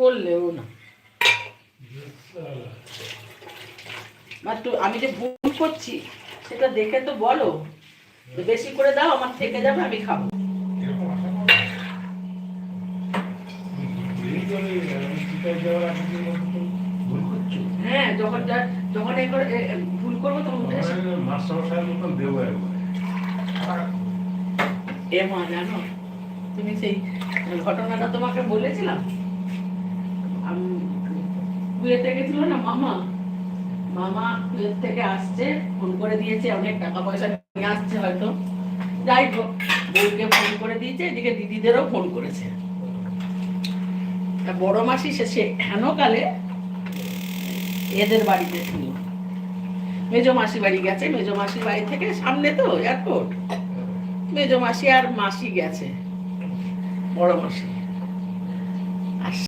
বললেও না। আমি যে ভুল করছি সেটা দেখে তো বলো, বেশি করে দাও, আমার থেকে যাবে, আমি খাবো। হ্যাঁ, যখন ভুল করবো তখন এ মা, জানো তুমি সেই ঘটনাটা তোমাকে বলেছিলাম, কুয়েতে গেছিল না মামা, মামা কুয়েত থেকে আসছে, ফোন করে দিয়েছে, অনেক টাকা পয়সা নিয়ে আসছে হয়তো, যাই হোক বউকে ফোন করে দিয়েছে, এদিকে দিদিদেরও ফোন করেছে। তা বড় মাসি সে হেনকালে এদের বাড়িতে ছিল, মেজো মাসি বাড়ি গেছে, মেজো মাসির বাড়ি থেকে সামনে তো এয়ারপোর্ট, মেজো মাসি আর মাসি গেছে, বড় মাসি